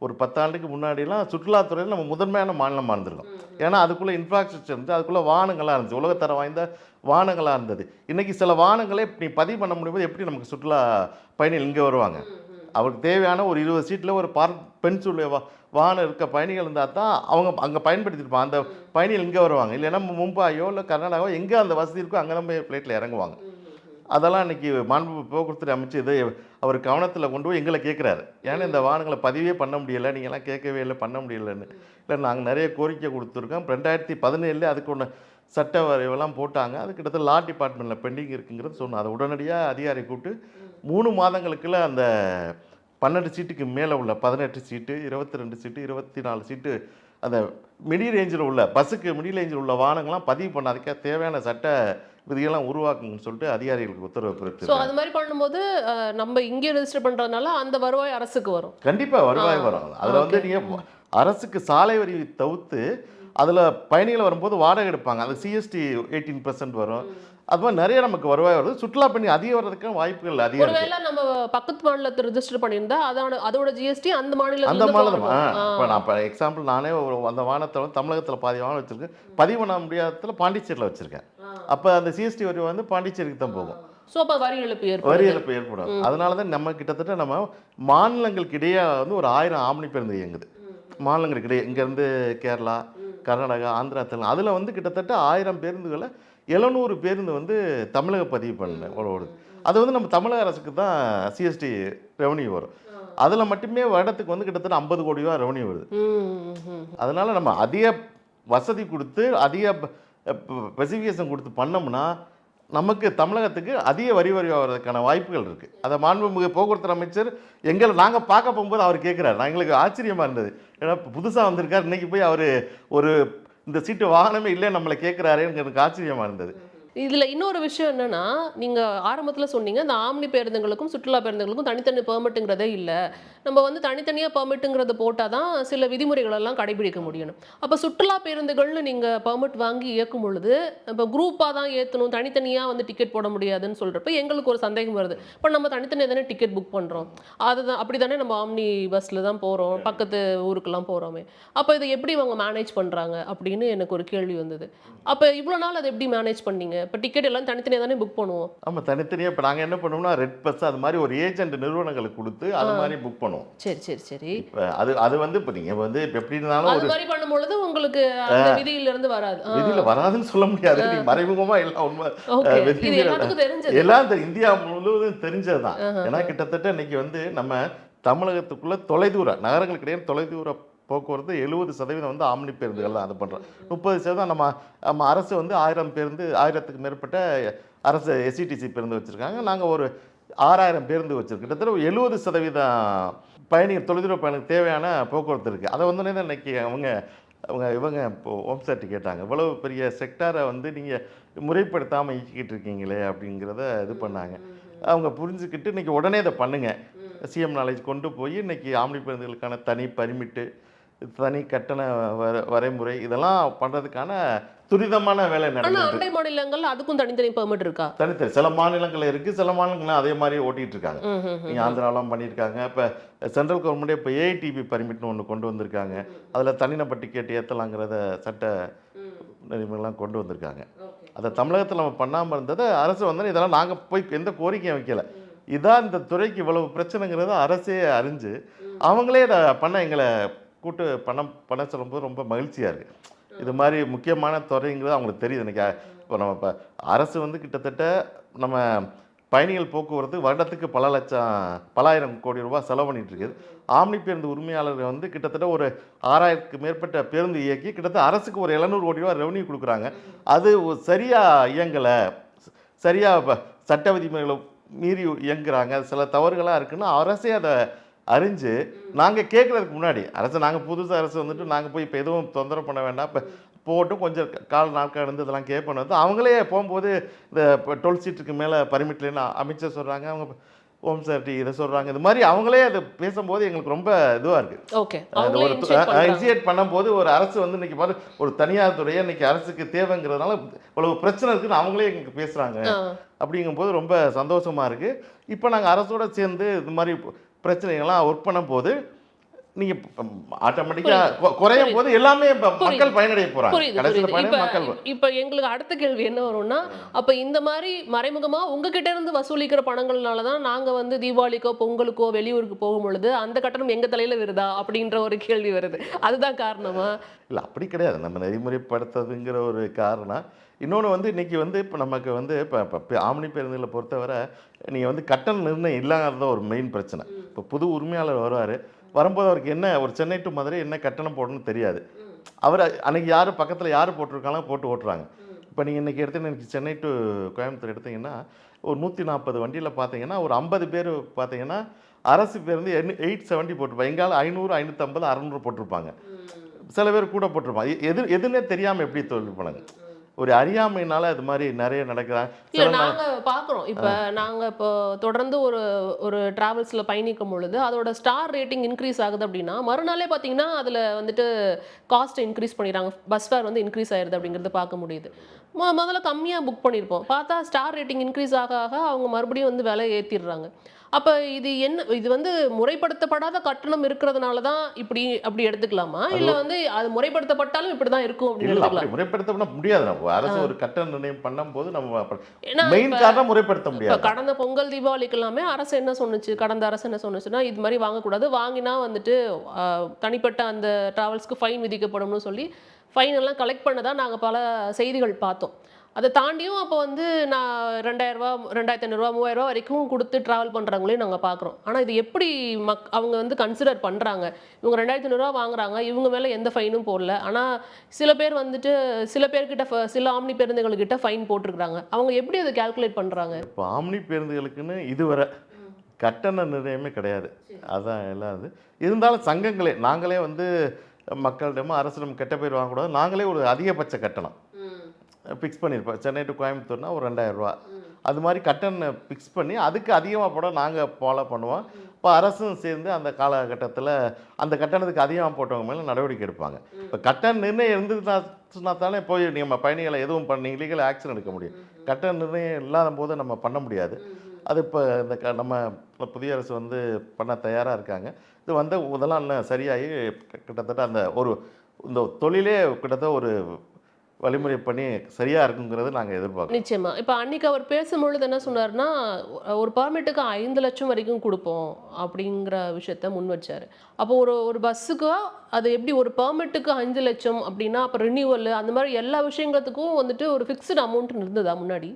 ஒரு 10 ஆண்டுக்கு முன்னாடிலாம் சுற்றுலாத்துறையில் நம்ம முதன்மையான மாநிலமாக இருந்திருக்கோம். ஏன்னா அதுக்குள்ளே இன்ஃப்ராஸ்ட்ரக்சர் இருந்துச்சு, அதுக்குள்ளே வாகனங்களாக இருந்துச்சு, உலகத்தரம் வாய்ந்த வாகனங்களாக இருந்தது. இன்றைக்கி சில வாகனங்களே நீ பதிவு பண்ண முடியும்போது எப்படி நமக்கு சுற்றுலா பயணிகள் இங்கே வருவாங்க? அவருக்கு தேவையான ஒரு 20 சீட்டில் ஒரு பென்சுடைய வாகனம் இருக்க பயணிகள் இருந்தால் தான் அவங்க அங்கே பயன்படுத்தியிருப்பாங்க. அந்த பயணிகள் இங்கே வருவாங்க. இல்லைன்னா மும்பாயோ இல்லை கர்நாடகாவோ எங்கே அந்த வசதி இருக்கோ அங்கே தான் போய் ஃப்ளைட்டில் இறங்குவாங்க. அதெல்லாம் இன்றைக்கி மாண்பு போக்குவரத்துறை அமைச்சு இதை அவர் கவனத்தில் கொண்டு போய் எங்களை கேட்குறாரு. ஏன்னா இந்த வாகனங்களை பதிவே பண்ண முடியலை, நீங்கள்லாம் கேட்கவே இல்லை, பண்ண முடியலைன்னு. இல்லை நாங்கள் நிறைய கோரிக்கை கொடுத்துருக்கோம். 2017 அதுக்கு ஒன்று சட்ட வரைவெல்லாம் போட்டாங்க. அது கிட்டத்தட்ட லா டிபார்ட்மெண்ட்டில் பெண்டிங் இருக்குங்கிறது சொன்னோம். அதை உடனடியாக அதிகாரி கூப்பிட்டு 3 மாதங்களுக்குள்ள அந்த 12 சீட்டுக்கு மேலே உள்ள 18 சீட்டு 22 சீட்டு 24 சீட்டு அந்த மிடி ரேஞ்சில் உள்ள பஸ்ஸுக்கு மிடி ரேஞ்சில் உள்ள வாகனங்கள்லாம் பதிவு பண்ண அதுக்கே தேவையான சட்ட விதிகள்லாம் உருவாக்குங்கன்னு சொல்லிட்டு அதிகாரிகளுக்கு உத்தரவு பிறப்பிச்சு. ஸோ அது மாதிரி பண்ணும்போது நம்ம இங்கே ரெஜிஸ்டர் பண்ணுறதுனால அந்த வருவாய் அரசுக்கு வரும். கண்டிப்பாக வருவாய் வரும். அதில் வந்து நீங்கள் அரசுக்கு சாலை வரி தவிர்த்து அதில் பயணிகள் வரும்போது வாடகை எடுப்பாங்க. அது சிஎஸ்டி 18% வரும். அது மாதிரி நிறைய நமக்கு வருவாய் வருது. சுற்றுலா பயணி அதிகம் வர்றதுக்கான வாய்ப்புகள் அதிகம். ஒருவேளை நம்ம பக்கத்து மாநிலத்தை ரெஜிஸ்டர் பண்ணியிருந்தா அதோட ஜிஎஸ்டி அந்த மாநிலம் இப்போ நான் இப்போ எக்ஸாம்பிள் நானே அந்த வாகனத்தை வந்து தமிழகத்தில் பாதி வாகனம் வச்சுருக்கேன். பதிவு பண்ண முடியாததுல பாண்டிச்சேரியில் வச்சுருக்கேன். அப்போ அந்த சிஎஸ்டி வரி வந்து பாண்டிச்சேரிக்கு தான் போகும். ஸோ அப்போ வரி இழப்பு ஏற்படும். அதனால தான் நம்ம கிட்டத்தட்ட நம்ம மாநிலங்களுக்கு இடையே வந்து ஒரு 1000 ஆம்னி பேருந்து இயங்குது. மாநிலங்களுக்கு இடையே இங்கேருந்து கேரளா, கர்நாடகா, ஆந்திரா, தெலுங்கானா அதில் வந்து கிட்டத்தட்ட 1000 பேருந்துகளை 700 பேருந்து வந்து தமிழக பதிவு பண்ண ஓடுது. அது வந்து நம்ம தமிழக அரசுக்கு தான் சிஎஸ்டி ரெவன்யூ வரும். அதில் மட்டுமே வருடத்துக்கு வந்து கிட்டத்தட்ட 50 கோடி ரூபா ரெவன்யூ வருது. அதனால நம்ம அதிக வசதி கொடுத்து அதிக ஸ்பெசிஃபிகேஷன் கொடுத்து பண்ணோம்னா நமக்கு தமிழகத்துக்கு அதிக வரி வர்றதுக்கான வாய்ப்புகள் இருக்குது. அதை மாண்புமிகு போக்குவரத்து அமைச்சர் நாங்கள் பார்க்க போகும்போது அவர் கேட்குறாரு. எங்களுக்கு ஆச்சரியமாக இருந்தது. ஏன்னா புதுசாக வந்திருக்கார், இன்றைக்கி போய் அவர் ஒரு இந்த சீட்டு வாகனமே இல்லை நம்மளை கேட்குறாருன்னு எனக்கு ஆச்சரியமாக இருந்தது. இதில் இன்னொரு விஷயம் என்னென்னா, நீங்கள் ஆரம்பத்தில் சொன்னீங்க இந்த ஆம்னி பேருந்துகளுக்கும் சுற்றுலா பேருந்துகளுக்கும் தனித்தனி பெர்மிட்டுங்கிறதே இல்லை, நம்ம வந்து தனித்தனியாக பெர்மிட்டுங்கிறது போட்டால் தான் சில விதிமுறைகளெல்லாம் கடைபிடிக்க முடியணும். அப்போ சுற்றுலா பேருந்துகள்னு நீங்கள் பெர்மிட் வாங்கி இயக்கும் பொழுது இப்போ குரூப்பாக தான் ஏற்றணும், தனித்தனியாக வந்து டிக்கெட் போட முடியாதுன்னு சொல்கிறப்ப எங்களுக்கு ஒரு சந்தேகம் வருது. இப்போ நம்ம தனித்தனியாக தானே டிக்கெட் புக் பண்ணுறோம், அதுதான் அப்படி தானே நம்ம ஆம்னி பஸ்ஸில் தான் போகிறோம், பக்கத்து ஊருக்கெல்லாம் போகிறோமே, அப்போ இதை எப்படி அவங்க மேனேஜ் பண்ணுறாங்க அப்படின்னு எனக்கு ஒரு கேள்வி வந்தது. அப்போ இவ்வளோ நாள் அதை எப்படி மேனேஜ் பண்ணீங்க? இப்போ டிக்கெட் எல்லாம் தனித்தனியாக தானே புக் பண்ணுவோம். ஆமாம், தனித்தனியாக. இப்போ நாங்கள் என்ன பண்ணுவோம்னா ரெட் பஸ் அது மாதிரி ஒரு ஏஜென்ட் நிறுவனங்களுக்கு கொடுத்து அது மாதிரி புக் பண்ணுவோம். சரி. இப்போ அது வந்து இப்போ நீங்கள் வந்து இப்போ எப்படி இருந்தாலும் அது மாதிரி பண்ணும்பொழுது உங்களுக்கு விதியிலிருந்து வராது. விதியில் வராதுன்னு சொல்ல முடியாது. நீ மறைமுகமாக எல்லாம் உண்மை எல்லாம் இந்தியா முழுவதும் தெரிஞ்சது தான். ஏன்னா கிட்டத்தட்ட இன்னைக்கு வந்து நம்ம தமிழகத்துக்குள்ள தொலைதூர நகரங்களுக்கு இடையே தொலைதூர போக்குவரத்து 70% வந்து ஆம்னி பேருந்துகள் தான் அது பண்ணுறோம். 30% நம்ம அரசு வந்து 1000 பேருந்து 1000க்கு மேற்பட்ட அரசு எஸ்சிடிசி பேருந்து வச்சுருக்காங்க. நாங்கள் ஒரு 6000 பேருந்து வச்சுருக்கோம். கிட்டத்தட்ட 70% பயணிகள் தொலைதூர பயணிக்கு தேவையான போக்குவரத்து இருக்குது. அதை வந்து தான் இன்றைக்கி இவங்க இப்போது ஹோம்சார்ட்டி கேட்டாங்க, இவ்வளவு பெரிய செக்டாரை வந்து நீங்கள் முறைப்படுத்தாமல் இயக்கிட்டு இருக்கீங்களே அப்படிங்கிறத இது பண்ணாங்க. அவங்க புரிஞ்சுக்கிட்டு இன்றைக்கி உடனே இதை பண்ணுங்கள், சிஎம் நாலேஜ் கொண்டு போய் இன்றைக்கி ஆம்னி பேருந்துகளுக்கான தனி பர்மிட்டு தனி கட்டண வரைமுறை இதெல்லாம் பண்ணுறதுக்கான துரிதமான வேலை ஆனா நடந்துட்டு அண்டை மாநிலங்கள்ல அதுக்கும் தனித்தனி பெர்மிட் இருக்கா? தனித்தனி சில மாநிலங்கள் இருக்குது, சில மாநிலங்கள் அதே மாதிரி ஓட்டிகிட்டு இருக்காங்க. நீங்கள் ஆந்திராலாம் பண்ணியிருக்காங்க. இப்போ சென்ட்ரல் கவர்மெண்ட்டே இப்போ ஏஐடிபி பர்மிட்னு ஒன்று கொண்டு வந்திருக்காங்க. அதில் தனிநபர் டிக்கெட் ஏற்றலாங்கிறத சட்ட நெறிமுறைலாம் கொண்டு வந்திருக்காங்க. அதை தமிழகத்தில் நம்ம பண்ணாமல் இருந்ததை அரசு வந்து இதெல்லாம் நாங்கள் போய் எந்த கோரிக்கையும் வைக்கல. இதான் இந்த துறைக்கு இவ்வளவு பிரச்சனைங்கிறத அரசே அறிஞ்சு அவங்களே இதை பண்ண எங்களை கூட்டு பண்ண சொல்லும்போது ரொம்ப மகிழ்ச்சியாக இருக்குது. இது மாதிரி முக்கியமான துறைங்கிறது அவங்களுக்கு தெரியுது. இன்றைக்கி இப்போ நம்ம இப்போ அரசு வந்து கிட்டத்தட்ட நம்ம பயணிகள் போக்குவரத்து வருடத்துக்கு பல ஆயிரம் கோடி ரூபாய் செலவு பண்ணிட்டு இருக்குது. ஆம்னி பேருந்து உரிமையாளர்கள் வந்து கிட்டத்தட்ட ஒரு 6000க்கு மேற்பட்ட பேருந்து இயக்கி கிட்டத்தட்ட அரசுக்கு ஒரு 700 கோடி ரூபா ரெவன்யூ கொடுக்குறாங்க. அது சரியாக இயங்கலை, சரியாக சட்ட விதிமுறைகளை மீறி இயங்குறாங்க, சில தவறுகளாக இருக்குன்னு அரசே அதை அறிஞ்சு நாங்கள் கேட்குறதுக்கு முன்னாடி நாங்கள் புதுசாக அரசு வந்துட்டு நாங்கள் போய் இப்போ எதுவும் தொந்தரவு பண்ண வேண்டாம், இப்போ போட்டும் கொஞ்சம் நாட்கள் இருந்து இதெல்லாம் கேட்போன்னு வந்து அவங்களே போகும்போது இந்த இப்போ 12 சீட்டுக்கு மேலே பர்மிட்லன்னு அமைச்சர் சொல்கிறாங்க, அவங்க ஹோம் செக்ரட்டரி இதை சொல்கிறாங்க. இது மாதிரி அவங்களே அதை பேசும்போது எங்களுக்கு ரொம்ப இதுவாக இருக்குது. ஓகே, அது ஒரு இனிஷியேட் பண்ணும்போது ஒரு அரசு வந்து இன்றைக்கி பாரு ஒரு தனியார் துறையை இன்றைக்கி அரசுக்கு தேவைங்கிறதுனால இவ்வளவு பிரச்சனை இருக்குன்னு அவங்களே எங்களுக்கு பேசுகிறாங்க. அப்படிங்கும்போது ரொம்ப சந்தோஷமாக இருக்குது. இப்போ நாங்கள் அரசோடு சேர்ந்து இது மாதிரி பிரச்சனைகள்லாம் ஒர்க் பண்ணும்போது நீங்கள் ஆட்டோமேட்டிக்காக குறையும் போது எல்லாமே மக்கள் பயனடைய போகிறாங்க. இப்போ எங்களுக்கு அடுத்த கேள்வி என்ன வரும்னா, அப்போ இந்த மாதிரி மறைமுகமா உங்ககிட்ட இருந்து வசூலிக்கிற பணங்கள்னால தான் நாங்கள் வந்து தீபாவளிக்கோ பொங்கலுக்கோ வெளியூருக்கு போகும் பொழுது அந்த கட்டணம் எங்கள் தலையில் வருதா அப்படின்ற ஒரு கேள்வி வருது. அதுதான் காரணமா? இல்லை, அப்படி கிடையாது. நம்ம நெறிமுறைப்படுத்துறதுங்கிற ஒரு காரணம். இன்னொன்று வந்து இன்றைக்கி வந்து இப்போ நமக்கு வந்து இப்போ ஆம்னி பேருந்துகளை பொறுத்தவரை நீங்கள் வந்து கட்டண நிர்ணயம் இல்லாததான் ஒரு மெயின் பிரச்சனை. இப்போ புது உரிமையாளர் வரும்போது அவருக்கு என்ன ஒரு சென்னை டு மதுரை என்ன கட்டணம் போடணும்னு தெரியாது. அவர் அன்றைக்கி யார் பக்கத்தில் யார் போட்டிருக்காங்களோ போட்டு ஓட்டுறாங்க. இப்போ நீங்கள் இன்றைக்கி எடுத்தீங்கன்னா சென்னை டு கோயம்புத்தூர் எடுத்திங்கன்னா ஒரு 140 வண்டியில் பார்த்தீங்கன்னா ஒரு 50 பேர் பார்த்தீங்கன்னா அரசு பேருந்து 870 போட்டிருப்பாங்க. எங்கால 500, 550, 600 போட்டிருப்பாங்க. சில பேர் கூட போட்டிருப்பாங்க. எதுன்னே தெரியாமல் எப்படி தொழில் பண்ணுங்க, ஒரு அறியாமையினால இது மாதிரி நிறைய நடக்கிறாங்க. இல்லை, நாங்கள் பார்க்குறோம். இப்போ நாங்கள் இப்போ தொடர்ந்து ஒரு ட்ராவல்ஸில் பயணிக்கும் பொழுது அதோட ஸ்டார் ரேட்டிங் இன்க்ரீஸ் ஆகுது அப்படின்னா மறுநாளே பார்த்தீங்கன்னா அதில் வந்துட்டு காஸ்ட் இன்க்ரீஸ் பண்ணிடுறாங்க, பஸ் ஃபேர் வந்து இன்க்ரீஸ் ஆயிடுது அப்படிங்கிறத பார்க்க முடியுது. முதல்ல கம்மியாக புக் பண்ணியிருப்போம், பார்த்தா ஸ்டார் ரேட்டிங் இன்க்ரீஸ் ஆக அவங்க மறுபடியும் வந்து விலை ஏற்றிடுறாங்க. அப்போ இது வந்து முறைப்படுத்தப்படாத கட்டணம் இருக்கிறதுனால தான் அப்படி எடுத்துக்கலாமா, இல்லை வந்து அது முறைப்படுத்தப்பட்டாலும் இப்படி தான் இருக்கும் அப்படின்னு எடுத்துக்கலாம்? முறைப்படுத்த முடியாது. நம்ம அரசு ஒரு கட்டண நிர்ணயம் பண்ணும்போது நம்ம மெயின் காரணம் முறைப்படுத்த முடியாது. கடந்த பொங்கல் தீபாவளிக்கு எல்லாமே அரசு என்ன சொன்னுச்சு, கடந்த அரசு என்ன சொன்னுச்சுன்னா இது மாதிரி வாங்கக்கூடாது, வாங்கினா வந்துட்டு தனிப்பட்ட அந்த டிராவல்ஸ்க்கு ஃபைன் விதிக்கப்படும்னு சொல்லி ஃபைன் எல்லாம் கலெக்ட் பண்ணதான் நாங்கள் பல செய்திகள் பார்த்தோம். அதை தாண்டியும் அப்போ வந்து நான் 2000 ரூபா, 2500 ரூபா, 3000 ரூபா வரைக்கும் கொடுத்து ட்ராவல் பண்ணுறாங்களே நாங்கள் பார்க்குறோம். ஆனால் இது எப்படி அவங்க வந்து கன்சிடர் பண்ணுறாங்க? இவங்க 2500 ரூபா வாங்குறாங்க, இவங்க மேலே எந்த ஃபைனும் போடல. ஆனால் சில பேர் வந்துட்டு சில பேர்கிட்ட சில ஆம்னி பேருந்துகள்கிட்ட ஃபைன் போட்டிருக்கிறாங்க. அவங்க எப்படி அதை கால்குலேட் பண்ணுறாங்க? இப்போ ஆம்னி பேருந்துகளுக்குன்னு இதுவரை கட்டண நிர்ணயமே கிடையாது. அதான் எல்லாம் இது இருந்தாலும் சங்கங்களே நாங்களே வந்து மக்களிடமும் அரசிடம் கெட்ட பேர் வாங்கக்கூடாது, நாங்களே ஒரு அதிகபட்ச கட்டணம் ஃபிக்ஸ் பண்ணியிருப்போம். சென்னை டு கோயம்புத்தூர்னா ஒரு 2000 ரூபா, அது மாதிரி கட்டணம் ஃபிக்ஸ் பண்ணி அதுக்கு அதிகமாக போட நாங்கள் ஃபாலோ பண்ணுவோம். இப்போ அரசும் சேர்ந்து அந்த காலகட்டத்தில் அந்த கட்டணத்துக்கு அதிகமாக போட்டவங்க மேலே நடவடிக்கை எடுப்பாங்க. இப்போ கட்டண நிர்ணயம் இருந்ததுன்னா தானே போய் நம்ம பயணிகளை எதுவும் பண்ணி லீகல் ஆக்ஷன் எடுக்க முடியும். கட்டண நிர்ணயம் இல்லாத போது நம்ம பண்ண முடியாது. அது இப்போ இந்த நம்ம புதிய அரசு வந்து பண்ண தயாராக இருக்காங்க. இது வந்து இதெல்லாம் சரியாகி கிட்டத்தட்ட அந்த இந்த தொழிலே கிட்டத்தட்ட ஒரு வழிமுறை பண்ணி சரியாக இருக்குங்கிறது நாங்கள் எதிர்பார்க்கணும். நிச்சயமா. இப்போ அன்னைக்கு அவர் பேசும்பொழுது என்ன சொன்னார்னா, ஒரு பர்மிட்டுக்கு 5 லட்சம் வரைக்கும் கொடுப்போம் அப்படிங்கிற விஷயத்த முன் வச்சார். அப்போ ஒரு பஸ்ஸுக்கு அது எப்படி ஒரு பர்மிட்டுக்கு 5 லட்சம் அப்படின்னா அப்போ ரினியூவல் அந்த மாதிரி எல்லா விஷயங்களுக்கும் வந்துட்டு ஒரு ஃபிக்ஸ்டு அமௌண்ட் இருந்ததா முன்னாடி?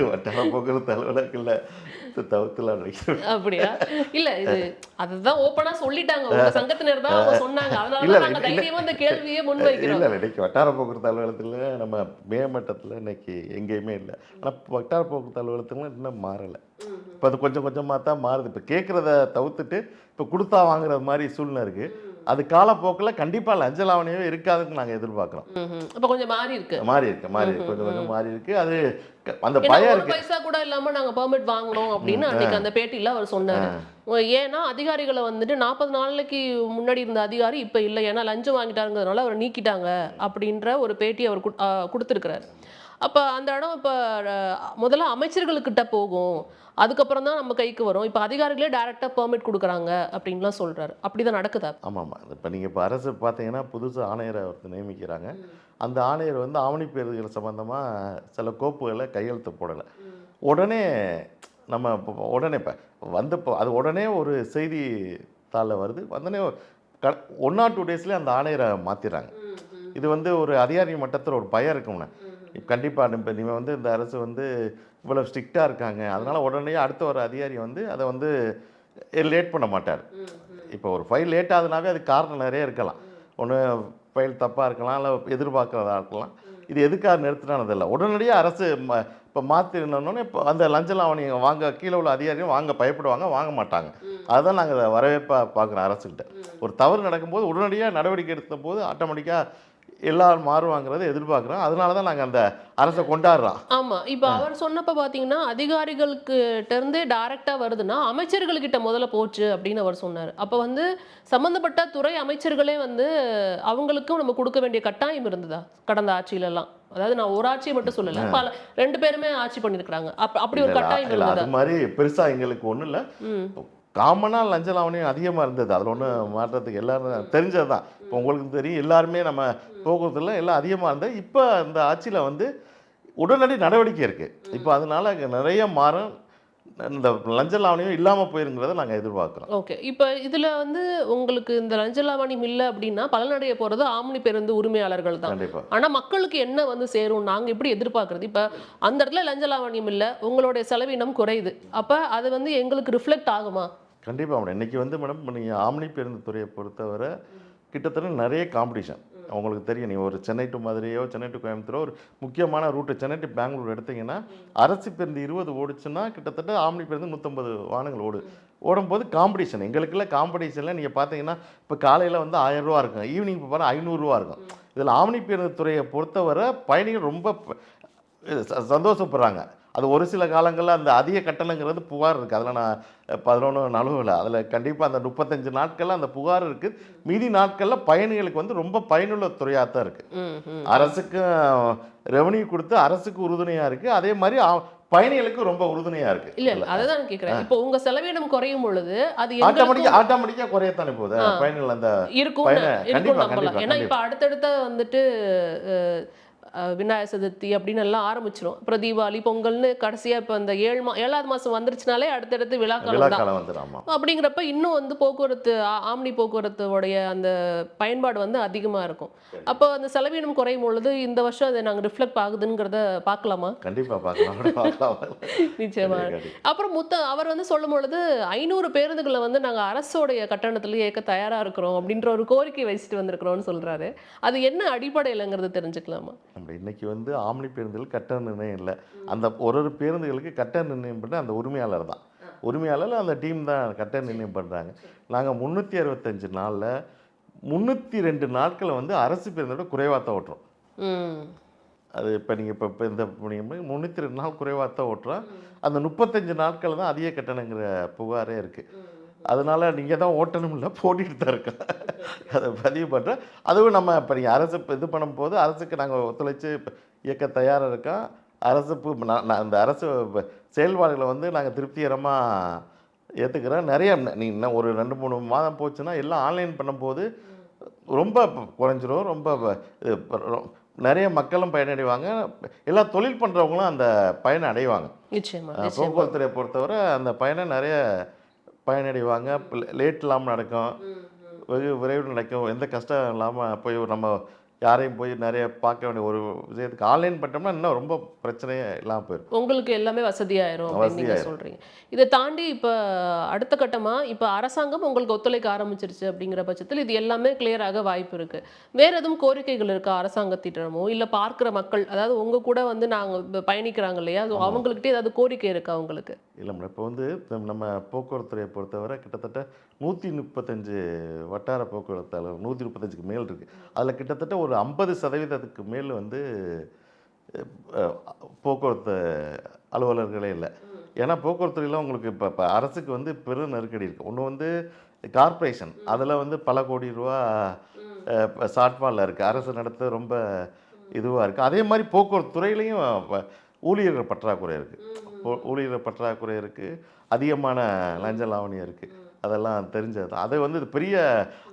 வட்டார போக்குவரத்து அலுவலகத்தில் தவிர்த்துலாம் அப்படியா? இல்ல, இது அதுதான் ஓப்பனா சொல்லிட்டாங்க, உங்க சங்கத்தினர் தான் அவங்க சொன்னாங்க. அதனால நாங்க தைரியமா இந்த கேள்வியை முன்வைக்கிறோம். இல்லை, இன்னைக்கு வட்டார போக்குவரத்து அலுவலகத்தில் நம்ம மேமட்டத்தில் இன்னைக்கு எங்கேயுமே இல்லை. ஆனால் வட்டார போக்குவரத்து அலுவலகத்துல இன்னும் மாறலை. இப்போ அது கொஞ்சம் கொஞ்சமாக தான் மாறுது. இப்போ கேட்குறத தவிர்த்துட்டு இப்போ கொடுத்தா வாங்குற மாதிரி சூழ்நிலை இருக்குது. அது காலப்போக்கில் கண்டிப்பாக லஞ்ச லாவணியவே இருக்காதுன்னு நாங்கள் எதிர்பார்க்குறோம். அப்ப கொஞ்சம் மாறி இருக்கு. கொஞ்சம் கொஞ்சம் மாறி இருக்கு. அது அந்த ஏன்னா பயம் ஒரு இருக்கு. பைசா கூட இல்லாம நாங்க பெர்மிட் வாங்கணும் அப்படின்னு அன்னைக்கு அந்த பேட்டியில அவர் சொன்னாரு. ஏன்னா அதிகாரிகளை வந்துட்டு 40 நாளைக்கு முன்னாடி இருந்த அதிகாரி இப்ப இல்லை, ஏன்னா லஞ்சம் வாங்கிட்டாருங்கிறதுனால அவர் நீக்கிட்டாங்க அப்படின்ற ஒரு பேட்டி அவர் கொடுத்துருக்கிறாரு. அப்ப அந்த இடம் இப்ப முதல்ல அமைச்சர்களுக்கிட்ட போகும், அதுக்கப்புறம் தான் நம்ம கைக்கு வரும். இப்ப அதிகாரிகளே டைரக்டா பெர்மிட் கொடுக்குறாங்க அப்படின்லாம் சொல்றாரு. அப்படிதான் நடக்குதா? ஆமாம். இப்போ நீங்கள் இப்போ அரசு பார்த்தீங்கன்னா புதுசு ஆணையரை ஒருத்தர் நியமிக்கிறாங்க. அந்த ஆணையர் வந்து ஆவணி பேருந்துகள் சம்மந்தமாக சில கோப்புகளை கையெழுத்து போடலை. உடனே நம்ம உடனே இப்போ அது உடனே ஒரு செய்தி தாளில் வருது. உடனே 1 or 2 டேஸ்லேயே அந்த ஆணையரை மாற்றிடுறாங்க. இது வந்து ஒரு அதிகாரி மட்டத்தில் ஒரு பயம் இருக்கும்ல. கண்டிப்பாக இப்போ நீங்கள் வந்து இந்த அரசு வந்து இவ்வளோ ஸ்ட்ரிக்டாக இருக்காங்க, அதனால் உடனே அடுத்த ஒரு அதிகாரி வந்து அதை வந்து லேட் பண்ண மாட்டார். இப்போ ஒரு ஃபைல் லேட் ஆகுதுனாவே அதுக்கு காரணம் நிறைய இருக்கலாம். ஒன்று ஃபைல் தப்பாக இருக்கலாம், இல்லை எதிர்பார்க்குறதா இருக்கலாம். இது எதுக்காக நிறுத்தினானதில்லை. உடனடியாக அரசு இப்போ மாற்றினோடனே இப்போ அந்த லஞ்ச லாவணியை வாங்க கீழே உள்ள அதிகாரியும் வாங்க பயப்படுவாங்க, வாங்க மாட்டாங்க. அதுதான் நாங்கள் வரவேற்பாக பார்க்குறோம் அரசுக்கிட்ட. ஒரு தவறு நடக்கும்போது உடனடியாக நடவடிக்கை எடுத்த போது ஆட்டோமேட்டிக்காக எல்லாரும் மாறுவாங்கிறத எதிர்பார்க்குறோம். அதனால தான் நாங்கள் அந்த அரசை கொண்டாடுறோம். ஆமாம். இப்போ அவர் சொன்னப்போ பார்த்தீங்கன்னா அதிகாரிகளுக்கிட்ட இருந்தே டைரெக்டாக வருதுன்னா அமைச்சர்கள்கிட்ட முதல்ல போச்சு அப்படின்னு அவர் சொன்னார். அப்போ வந்து சம்மந்தப்பட்ட துறை அமைச்சர்களே வந்து அவங்களுக்கும் நம்ம கொடுக்க வேண்டிய கட்டாயம் இருந்ததா கடந்த ஆட்சியிலலாம்? அதாவது நான் ஒரு ஆட்சியை மட்டும் சொல்லலை, பல 2 பேருமே ஆட்சி பண்ணியிருக்கிறாங்க. அப்படி ஒரு கட்டாயம் இருந்ததா? அது மாதிரி பெருசாக எங்களுக்கு ஒன்றும் இல்லை. காமனாக லஞ்ச லாவணியம் அதிகமாக இருந்தது. அதில் ஒன்றும் மாற்றத்துக்கு எல்லாரும் தெரிஞ்சது தான். இப்போ உங்களுக்கு தெரியும், எல்லாருமே நம்ம போக்குவரத்தில் எல்லாம் அதிகமாக இருந்தது. இப்போ இந்த ஆட்சியில் வந்து உடனடி நடவடிக்கை இருக்குது. இப்போ அதனால் நிறைய மாறும். இந்த லஞ்ச லாவணியம் இல்லாமல் போயிருங்கிறத நாங்கள் எதிர்பார்க்குறோம். ஓகே. இப்போ இதில் வந்து உங்களுக்கு இந்த லஞ்ச லாவணியம் இல்லை அப்படின்னா பலனடைய போகிறது ஆம்னி பேருந்து உரிமையாளர்கள் தான். கண்டிப்பாக. ஆனால் மக்களுக்கு என்ன வந்து சேரும் நாங்கள் எப்படி எதிர்பார்க்குறது? இப்போ அந்த இடத்துல லஞ்ச லாவணியம் இல்லை, உங்களுடைய செலவினம் குறையுது, அப்போ அது வந்து எங்களுக்கு ரிஃப்ளெக்ட் ஆகுமா? கண்டிப்பாக மேடம். இன்றைக்கி வந்து மேடம் நீங்கள் ஆம்னி பேருந்து துறையை பொறுத்தவரை கிட்டத்தட்ட நிறைய காம்படிஷன். உங்களுக்கு தெரியும், நீங்கள் ஒரு சென்னை டு மதுரையோ சென்னை டு கோயம்புத்தூரோ ஒரு முக்கியமான ரூட்டு சென்னை டு பெங்களூர் எடுத்திங்கன்னா அரசு பேருந்து 20 ஓடுச்சுன்னா கிட்டத்தட்ட ஆம்னி பேருந்து 150 வாகனங்கள் ஓடும்போது காம்படிஷன். எங்களுக்குள்ள காம்படிஷனில் நீங்கள் பார்த்தீங்கன்னா இப்போ காலையில் வந்து 1000 ரூபா இருக்கும், ஈவினிங் இப்போ பாருங்கள் 500 ரூபா இருக்கும். இதில் ஆம்னி பேருந்து துறையை பொறுத்தவரை பயணிகள் ரொம்ப சந்தோஷப்படுறாங்க. அது ஒரு சில காலங்களில் அந்த அதிக கட்டணங்கிறது புகார் இருக்குது. அதில் நான் 11 நழுவலை. அதில் கண்டிப்பாக அந்த 35 நாட்களில் அந்த புகார் இருக்குது. மீதி நாட்களில் பயணிகளுக்கு வந்து ரொம்ப பயனுள்ள துறையாக தான் இருக்குது. அரசுக்கும் ரெவன்யூ கொடுத்து அரசுக்கு உறுதுணையாக இருக்குது, அதே மாதிரி பயணிகளுக்கு ரொம்ப உறுதுணையாக இருக்குது. இல்லை அதுதான் கேட்குறேன். இப்போ உங்கள் செலவினம் குறையும் பொழுது அது ஆட்டோமேட்டிக்காக குறையத்தானே போகுது பயணிகள் அந்த இருக்கும். ஏன்னா இப்போ அடுத்தடுத்த வந்துட்டு விநாயகர் சதுர்த்தி அப்படின்னு எல்லாம் ஆரம்பிச்சிடும். அப்புறம் தீபாவளி, பொங்கல்னு கடைசியாக இப்போ இந்த 7வது மாதம் வந்துருச்சுனாலே அடுத்தடுத்து விழாக்காலம் வந்துடும். அப்படிங்கிறப்ப இன்னும் வந்து போக்குவரத்து ஆம்னி போக்குவரத்துடைய அந்த பயன்பாடு வந்து அதிகமாக இருக்கும். அப்போ அந்த செலவினம் குறையும் பொழுது இந்த வருஷம் அதை நாங்கள் ரிஃப்ளெக்ட் ஆகுதுங்கிறத பார்க்கலாமா? கண்டிப்பாக பார்க்கலாம். நிச்சயமாக. அப்புறம் அவர் வந்து சொல்லும் பொழுது 500 பேருந்துகளை வந்து நாங்கள் அரசோடைய கட்டணத்தில் இயக்க தயாராக இருக்கிறோம் அப்படின்ற ஒரு கோரிக்கை வச்சுட்டு வந்திருக்கிறோம்னு சொல்கிறாரு. அது என்ன அடிப்படையிலங்கிறது தெரிஞ்சுக்கலாமா? இன்னைக்கு வந்து ஆம்னி பேருந்துகள் கட்டண நிர்ணயம் இல்லை. அந்த ஒரு பேருந்துகளுக்கு கட்டண நிர்ணயம் பண்ண அந்த உரிமையாளர் தான். உரிமையாளர் அந்த டீம் தான் கட்டண நிர்ணயம் பண்ணுறாங்க. நாங்கள் 365 நாளில் 302 நாட்களை வந்து அரசு பேருந்தோட குறைவாக தான் ஓட்டுறோம். அது இப்போ நீங்கள் இப்போ இந்த 302 நாள் குறைவாக தான் ஓட்டுறோம். அந்த 35 நாட்கள் தான் அதிக கட்டணங்கிற புகாரே இருக்குது. அதனால் நீங்கள் தான் ஓட்டணும் இல்லை, போட்டிட்டு தான் இருக்கோம். அதை பதிவு பண்ணுறேன். அதுவும் நம்ம இப்போ நீங்கள் அரசு இது பண்ணும்போது அரசுக்கு நாங்கள் ஒத்துழைச்சி இயக்க தயாராக இருக்கோம். அரசு அந்த அரசு செயல்பாடுகளை வந்து நாங்கள் திருப்திகரமாக ஏற்றுக்கிறோம். நிறைய இன்னும் ஒரு 2-3 மாதம் போச்சுன்னா எல்லாம் ஆன்லைன் பண்ணும்போது ரொம்ப குறைஞ்சிரும். ரொம்ப நிறைய மக்களும் பயனடைவாங்க. எல்லா தொழில் பண்ணுறவங்களும் அந்த பயனை அடைவாங்க. போக்குவரத்துறையை பொறுத்தவரை அந்த பயனை நிறைய பயனடைவாங்க. லேட் இல்லாமல் நடக்கும், வெகு விரைவில் நடக்கும், எந்த கஷ்டம் இல்லாமல் போய் நம்ம யாரையும் போய் நிறைய பார்க்க வேண்டிய ஒரு விஷயத்துக்கு ஆன்லைன் பண்ணிட்டோம்னா இன்னும் ரொம்ப பிரச்சனையே இல்லாமல் போயிடும். உங்களுக்கு எல்லாமே வசதியாயிரும் அப்படின்னு நீங்கள் சொல்கிறீங்க. இதை தாண்டி இப்போ அடுத்த கட்டமாக இப்போ அரசாங்கம் உங்களுக்கு ஒத்துழைக்க ஆரம்பிச்சிருச்சு அப்படிங்கிற பட்சத்தில் இது எல்லாமே கிளியராக வாய்ப்பு இருக்குது. வேறு எதுவும் கோரிக்கைகள் இருக்கா அரசாங்கத்திட்டமோ இல்லை பார்க்குற மக்கள், அதாவது உங்கள் கூட வந்து நாங்கள் பயணிக்கிறாங்க இல்லையா, அவங்கள்கிட்ட ஏதாவது கோரிக்கை இருக்கா உங்களுக்கு? இல்லை மேடம், இப்போ வந்து நம்ம போக்குவரத்துறையை பொறுத்தவரை கிட்டத்தட்ட 135 வட்டார போக்குவரத்து அலுவலர் 135க்கு மேல் இருக்குது. அதில் கிட்டத்தட்ட ஒரு 50% மேல் வந்து போக்குவரத்து அலுவலர்களே இல்லை. ஏன்னா போக்குவரத்துறையில் உங்களுக்கு இப்போ அரசுக்கு வந்து பெரும் நெருக்கடி இருக்குது. ஒன்று வந்து கார்ப்பரேஷன், அதில் வந்து பல கோடி ரூபா ஷார்ட்ஃபாலில் இருக்குது. அரசு நடத்த ரொம்ப இதுவாக இருக்குது. அதே மாதிரி போக்குவரத்து துறையிலையும் ஊழியர்கள் பற்றாக்குறை இருக்குது. ஊழியர்கள் பற்றாக்குறை இருக்குது, அதிகமான லஞ்ச லாவணியம் இருக்குது. அதெல்லாம் தெரிஞ்சது தான். அது வந்து இது பெரிய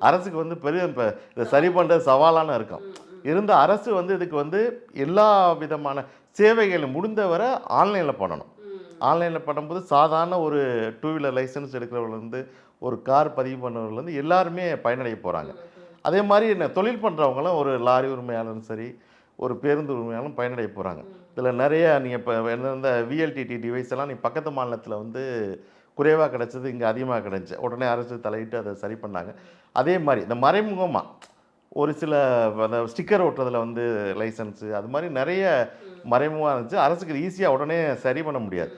அரசுக்கு வந்து பெரிய இப்போ இதை சரி பண்ணுறது சவாலான இருக்கும். இருந்த அரசு வந்து இதுக்கு வந்து எல்லா விதமான சேவைகளும் முடிந்தவரை ஆன்லைனில் பண்ணணும். ஆன்லைனில் பண்ணும்போது சாதாரண ஒரு 2 வீலர் லைசன்ஸ் எடுக்கிறவங்கலேருந்து ஒரு கார் பதிவு பண்ணவங்கலேருந்து எல்லாருமே பயனடைய போகிறாங்க. அதே மாதிரி தொழில் பண்ணுறவங்களும் ஒரு லாரி உரிமையாளரும் சரி, ஒரு பேருந்து உரிமையாளரும் பயனடைய போகிறாங்க. இதில் நிறைய நீங்கள் இப்போ எந்தெந்த விஎல்டிடி டிவைஸ் எல்லாம் நீங்கள் பக்கத்து மாநிலத்தில் வந்து குறைவாக கிடச்சது இங்கே அதிகமாக கிடச்சி உடனே அரசு தலையிட்டு அதை சரி பண்ணாங்க. அதே மாதிரி இந்த மறைமுகமாக ஒரு சில அந்த ஸ்டிக்கர் ஓட்டுறதுல வந்து லைசன்ஸு அது மாதிரி நிறைய மறைமுகமாக இருந்துச்சு. அரசுக்கு ஈஸியாக உடனே சரி பண்ண முடியாது.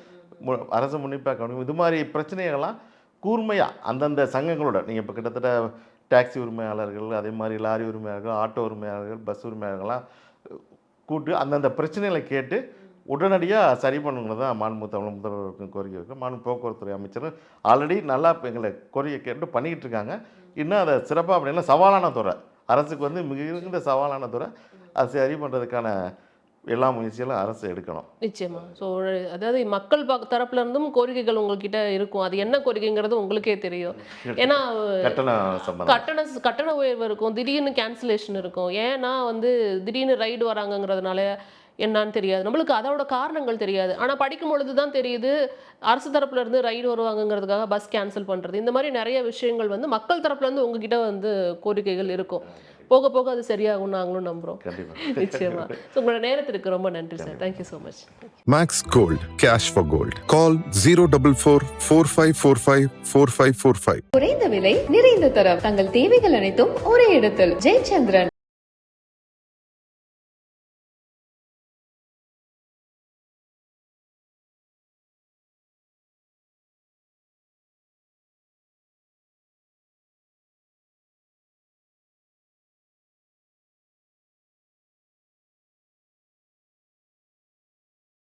அரசு முன்னிப்பாக கவனிக்கும். இது மாதிரி பிரச்சனைகள்லாம் கூர்மையாக அந்தந்த சங்கங்களோட நீங்கள் இப்போ கிட்டத்தட்ட டாக்ஸி உரிமையாளர்கள், அதே மாதிரி லாரி உரிமையாளர்கள், ஆட்டோ உரிமையாளர்கள், பஸ் உரிமையாளர்கள்லாம் கூட்டு அந்தந்த பிரச்சனைகளை கேட்டு உடனடியாக சரி பண்ணுங்கிறது தான் மாண்புமிகு தமிழக முதல்வருக்கு கோரிக்கை இருக்குது. மாண்பு போக்குவரத்துறை அமைச்சர் ஆல்ரெடி நல்லா இப்போ எங்களை கோரிக்கை கேட்டு பண்ணிக்கிட்டு இருக்காங்க. இன்னும் அதை சிறப்பாக அப்படின்னா சவாலான துறை, அரசுக்கு வந்து மிகுந்த சவாலான துறை. அதை சரி பண்ணுறதுக்கான எல்லா முயற்சிகளும் அரசு எடுக்கணும். நிச்சயமா. ஸோ அதாவது மக்கள் தரப்புல இருந்தும் கோரிக்கைகள் உங்ககிட்ட இருக்கும். அது என்ன கோரிக்கைங்கிறது உங்களுக்கே தெரியும். ஏன்னா கட்டண உயர்வு இருக்கும், திடீர்னு கேன்சலேஷன் இருக்கும். ஏன்னா வந்து திடீர்னு ரைடு வராங்கங்கிறதுனால என்னான்னு தெரியாது, நம்மளுக்கு அதோட காரணங்கள் தெரியாது. ஆனால் படிக்கும் பொழுது தான் தெரியுது அரசு தரப்புல இருந்து ரைடு வருவாங்கங்கிறதுக்காக பஸ் கேன்சல் பண்ணுறது. இந்த மாதிரி நிறைய விஷயங்கள் வந்து மக்கள் தரப்புல இருந்து உங்ககிட்ட வந்து கோரிக்கைகள் இருக்கும். போக போக அது சரியாகும் நாங்களும் நம்புகிறோம். நிச்சயமா. ஸோ உங்களோட நேரத்திற்கு ரொம்ப நன்றி sir. Thank you so much. Max Gold, cash for gold. Call 044-4545-4545. குறைந்த விலை நிறைந்த தரம், தங்கள் தேவைகள் அனைத்தும் ஒரே இடத்தில். ஜெயச்சந்திரன்.